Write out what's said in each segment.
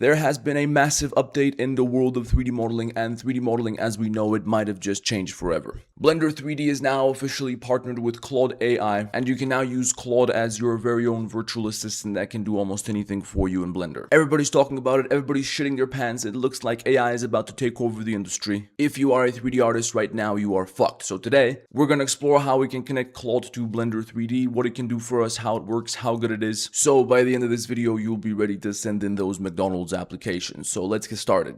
There has been a massive update in the world of 3D modeling, and 3D modeling as we know it might have just changed forever. Blender 3D is now officially partnered with Claude AI, and you can now use Claude as your very own virtual assistant that can do almost anything for you in Blender. Everybody's talking about it, everybody's shitting their pants, it looks like AI is about to take over the industry. If you are a 3D artist right now, you are fucked. So today, we're gonna explore how we can connect Claude to Blender 3D, what it can do for us, how it works, how good it is. So by the end of this video, you'll be ready to send in those McDonald's applications. So let's get started.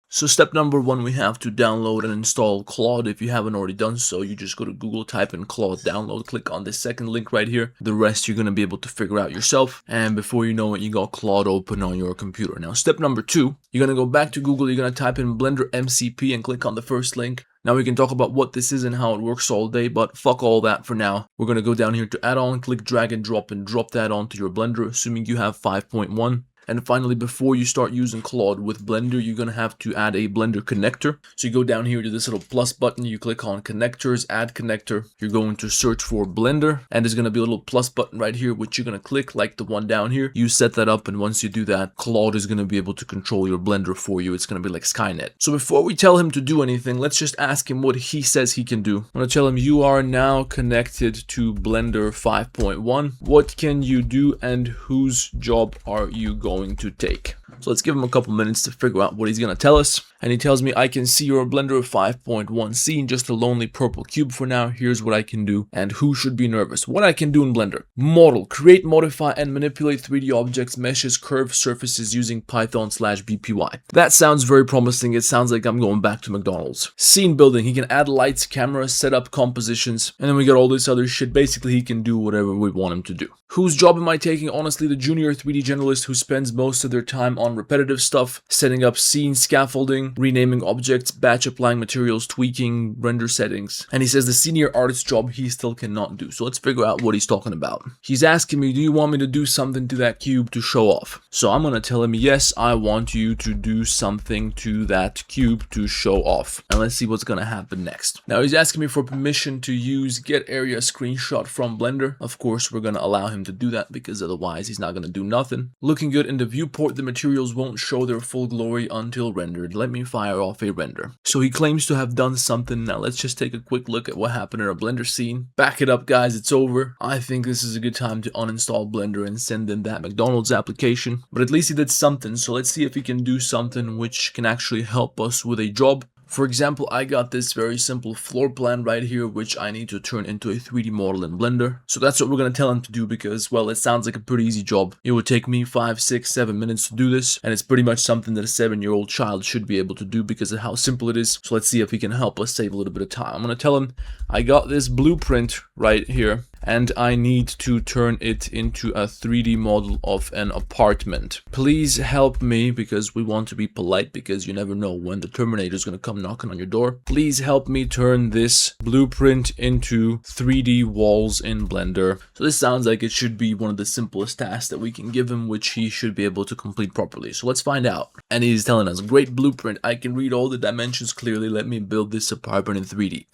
So step number one, we have to download and install Claude. If you haven't already done so, you just go to Google, type in Claude download, click on the second link right here. The rest you're going to be able to figure out yourself. And before you know it, you got Claude open on your computer. Now step number two, you're going to go back to Google, you're going to type in Blender MCP and click on the first link. Now we can talk about what this is and how it works all day, but fuck all that for now. We're going to go down here to add-on, click drag and drop that onto your Blender, assuming you have 5.1. And finally, before you start using Claude with Blender, you're going to have to add a Blender connector. So you go down here to this little plus button, you click on connectors, add connector. You're going to search for Blender, and there's going to be a little plus button right here, which you're going to click like the one down here. You set that up, and once you do that, Claude is going to be able to control your Blender for you. It's going to be like Skynet. So before we tell him to do anything, let's just ask him what he says he can do. I'm going to tell him you are now connected to Blender 5.1. What can you do, and whose job are you going to take? So let's give him a couple minutes to figure out what he's going to tell us. And he tells me, I can see your Blender 5.1 scene, just a lonely purple cube for now. Here's what I can do. And who should be nervous? What I can do in Blender. Model, create, modify, and manipulate 3D objects, meshes, curves, surfaces using Python/BPY. That sounds very promising. It sounds like I'm going back to McDonald's. Scene building, he can add lights, cameras, set up compositions. And then we got all this other shit. Basically, he can do whatever we want him to do. Whose job am I taking? Honestly, the junior 3D generalist who spends most of their time on repetitive stuff, setting up scene scaffolding, renaming objects, batch applying materials, tweaking render settings. And he says the senior artist job he still cannot do. So let's figure out what he's talking about. He's asking me, do you want me to do something to that cube to show off? So I'm going to tell him, yes, I want you to do something to that cube to show off. And let's see what's going to happen next. Now he's asking me for permission to use get area screenshot from Blender. Of course, we're going to allow him to do that because otherwise he's not going to do nothing. Looking good in the viewport, the materials won't show their full glory until rendered. Let me fire off a render. So he claims to have done something. Now let's just take a quick look at what happened in our Blender scene. Back it up, guys, it's over. I think this is a good time to uninstall Blender and send in that McDonald's application. But at least he did something, so let's see if he can do something which can actually help us with a job. For example, I got this very simple floor plan right here, which I need to turn into a 3D model in Blender. So that's what we're going to tell him to do because, well, it sounds like a pretty easy job. It would take me 5, 6, 7 minutes to do this, and it's pretty much something that a 7-year-old child should be able to do because of how simple it is. So let's see if he can help us save a little bit of time. I'm going to tell him I got this blueprint right here, and I need to turn it into a 3D model of an apartment. Please help me because we want to be polite because you never know when the Terminator is going to come knocking on your door. Please help me turn this blueprint into 3D walls in Blender. So this sounds like it should be one of the simplest tasks that we can give him, which he should be able to complete properly. So let's find out. And he's telling us, great blueprint. I can read all the dimensions clearly. Let me build this apartment in 3D.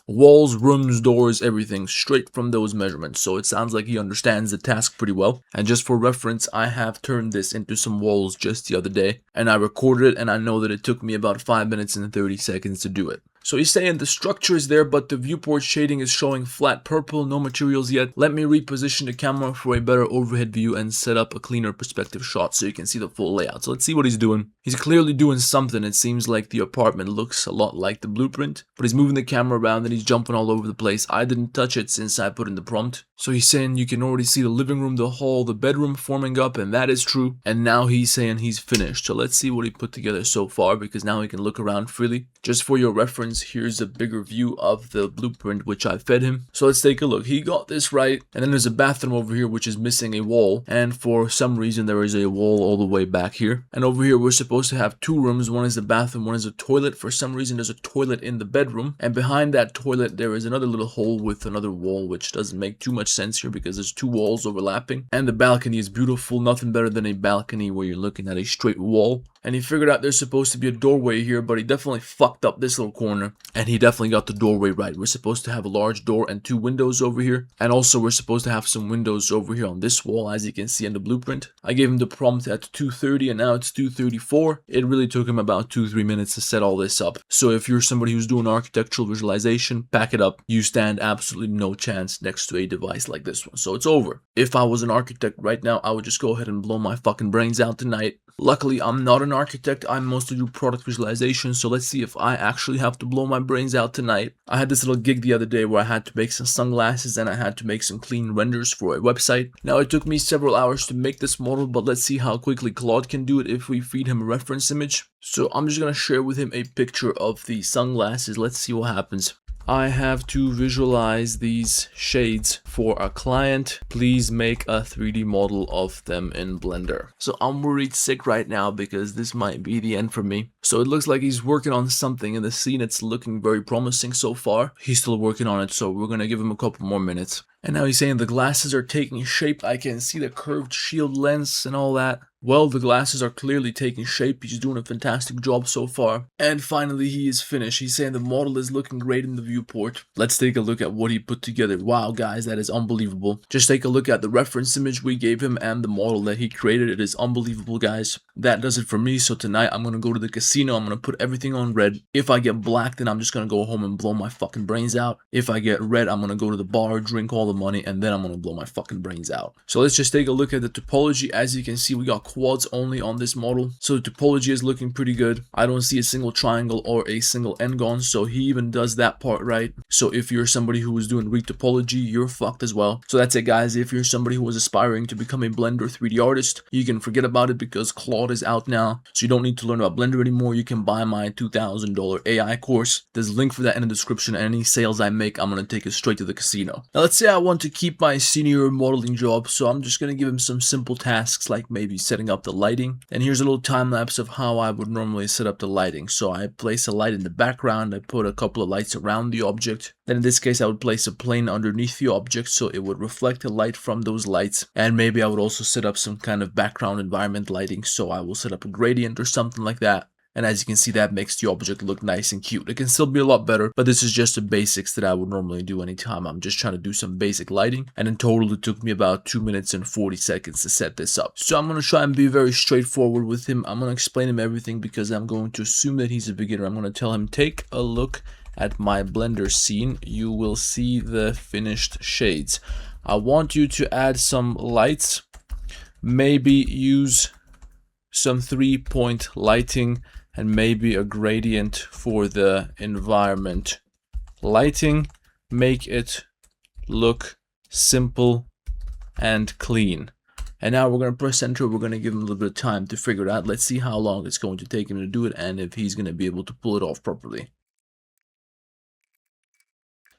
Walls, rooms, doors, everything straight from those measurements. So it sounds like he understands the task pretty well. And just for reference, I have turned this into some walls just the other day, and I recorded it, and I know that it took me about 5 minutes and 30 seconds to do it. So he's saying the structure is there, but the viewport shading is showing flat purple, no materials yet. Let me reposition the camera for a better overhead view and set up a cleaner perspective shot so you can see the full layout. So let's see what he's doing. He's clearly doing something. It seems like the apartment looks a lot like the blueprint, but he's moving the camera around and he's jumping all over the place. I didn't touch it since I put in the prompt. So he's saying you can already see the living room, the hall, the bedroom forming up, and that is true. And now he's saying he's finished. So let's see what he put together so far because now he can look around freely. Just for your reference, here's a bigger view of the blueprint which I fed him. So let's take a look. He got this right, and then there's a bathroom over here which is missing a wall, and for some reason there is a wall all the way back here. And over here we're supposed to have 2 rooms. One is the bathroom, one is a toilet. For some reason there's a toilet in the bedroom, and behind that toilet there is another little hole with another wall, which doesn't make too much sense here because there's 2 walls overlapping. And the balcony is beautiful. Nothing better than a balcony where you're looking at a straight wall. and he figured out there's supposed to be a doorway here, but he definitely fucked up this little corner, and he definitely got the doorway right. We're supposed to have a large door and 2 windows over here, and also we're supposed to have some windows over here on this wall, as you can see in the blueprint. I gave him the prompt at 2:30 and now it's 2:34. It really took him about 2-3 minutes to set all this up. So if you're somebody who's doing architectural visualization, pack it up. You stand absolutely no chance next to a device like this one. So it's over. If I was an architect right now, I would just go ahead and blow my fucking brains out tonight. Luckily, I'm not an architect. I mostly do product visualization, so let's see if I actually have to blow my brains out tonight. I had this little gig the other day where I had to make some sunglasses and I had to make some clean renders for a website. Now, it took me several hours to make this model, but let's see how quickly Claude can do it if we feed him a reference image. So I'm just going to share with him a picture of the sunglasses. Let's see what happens. I have to visualize these shades for a client. Please make a 3D model of them in Blender. So I'm worried sick right now because this might be the end for me. So it looks like he's working on something in the scene. It's looking very promising so far. He's still working on it, so we're gonna give him a couple more minutes. And now he's saying the glasses are taking shape. I can see the curved shield lens and all that. Well, the glasses are clearly taking shape. He's doing a fantastic job so far. And finally, he is finished. He's saying the model is looking great in the viewport. Let's take a look at what he put together. Wow, guys, that is unbelievable. Just take a look at the reference image we gave him and the model that he created. It is unbelievable, guys. That does it for me. So tonight, I'm going to go to the casino. I'm going to put everything on red. If I get black, then I'm just going to go home and blow my fucking brains out. If I get red, I'm going to go to the bar, drink all the money, and then I'm going to blow my fucking brains out. So let's just take a look at the topology. As you can see, we got quads only on this model, so the topology is looking pretty good. I don't see a single triangle or a single n-gon, so he even does that part right. So if you're somebody who is doing retopology, you're fucked as well. So that's it, guys. If you're somebody who was aspiring to become a Blender 3D artist, you can forget about it because Claude is out now, so you don't need to learn about Blender anymore. You can buy my $2,000 AI course. There's a link for that in the description, and any sales I make, I'm going to take it straight to the casino. Now let's say I want to keep my senior modeling job, so I'm just going to give him some simple tasks like maybe setting up the lighting. And here's a little time lapse of how I would normally set up the lighting. So I place a light in the background, I put a couple of lights around the object. Then in this case I would place a plane underneath the object so it would reflect the light from those lights. And maybe I would also set up some kind of background environment lighting, so I will set up a gradient or something like that. And as you can see, that makes the object look nice and cute. It can still be a lot better, but this is just the basics that I would normally do anytime I'm just trying to do some basic lighting. And in total, it took me about 2 minutes and 40 seconds to set this up. So I'm going to try and be very straightforward with him. I'm going to explain him everything because I'm going to assume that he's a beginner. I'm going to tell him, take a look at my Blender scene. You will see the finished shades. I want you to add some lights. Maybe use some 3-point lighting and maybe a gradient for the environment lighting. Make it look simple and clean. And now we're going to press enter. We're going to give him a little bit of time to figure it out. Let's see how long it's going to take him to do it and if he's going to be able to pull it off properly.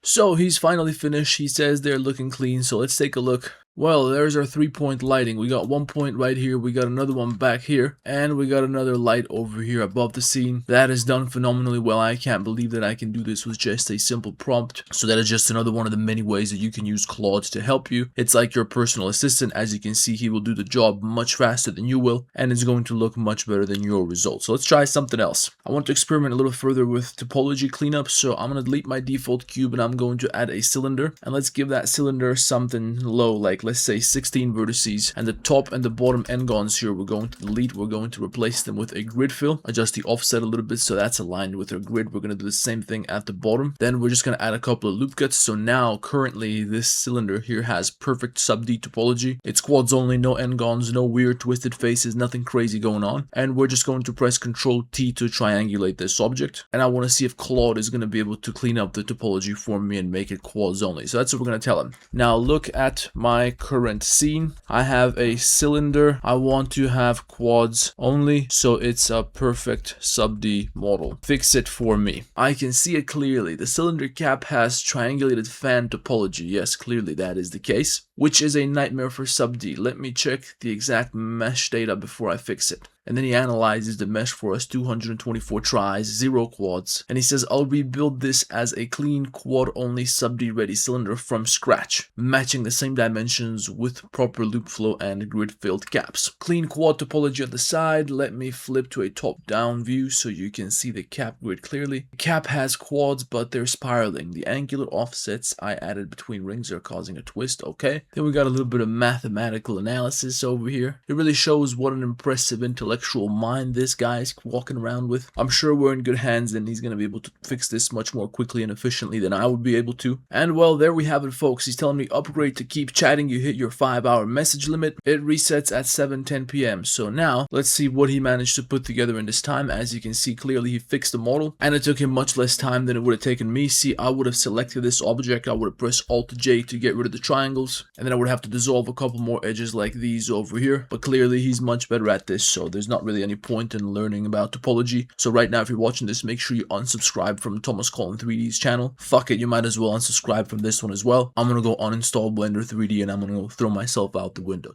So he's finally finished. He says they're looking clean. So let's take a look. Well, there's our 3-point lighting. We got 1 point right here, we got another one back here, and we got another light over here above the scene. That is done phenomenally well. I can't believe that I can do this with just a simple prompt. So that is just another one of the many ways that you can use Claude to help you. It's like your personal assistant. As you can see, he will do the job much faster than you will, and it's going to look much better than your results. So let's try something else. I want to experiment a little further with topology cleanup, so I'm going to delete my default cube and I'm going to add a cylinder. And let's give that cylinder something low, like let's say 16 vertices, and the top and the bottom n-gons here we're going to delete. We're going to replace them with a grid fill, adjust the offset a little bit so that's aligned with our grid. We're going to do the same thing at the bottom. Then we're just going to add a couple of loop cuts. So now currently this cylinder here has perfect sub-D topology. It's quads only, no n-gons, no weird twisted faces, nothing crazy going on. And we're just going to press Ctrl T to triangulate this object. And I want to see if Claude is going to be able to clean up the topology for me and make it quads only. So that's what we're going to tell him. Now look at my current scene. I have a cylinder. I want to have quads only, so it's a perfect sub-D model. Fix it for me. I can see it clearly. The cylinder cap has triangulated fan topology. Yes, clearly that is the case, which is a nightmare for sub-D. Let me check the exact mesh data before I fix it. And then he analyzes the mesh for us, 224 tries, 0 quads. And he says, I'll rebuild this as a clean quad-only sub-D ready cylinder from scratch, matching the same dimensions with proper loop flow and grid-filled caps. Clean quad topology on the side. Let me flip to a top-down view so you can see the cap grid clearly. The cap has quads, but they're spiraling. The angular offsets I added between rings are causing a twist, okay? Then we got a little bit of mathematical analysis over here. It really shows what an impressive intellectual mind this guy's walking around with. I'm sure we're in good hands and he's going to be able to fix this much more quickly and efficiently than I would be able to. And well, there we have it, folks. He's telling me upgrade to keep chatting. You hit your 5-hour message limit. It resets at 7:10 p.m. So now let's see what he managed to put together in this time. As you can see clearly, he fixed the model and it took him much less time than it would have taken me. See, I would have selected this object. I would have pressed Alt J to get rid of the triangles, and then I would have to dissolve a couple more edges like these over here. But clearly he's much better at this, so there's not really any point in learning about topology. So right now, if you're watching this, make sure you unsubscribe from Thomas Colin 3D's channel. Fuck it, you might as well unsubscribe from this one as well. I'm gonna go uninstall Blender 3D and I'm gonna go throw myself out the window.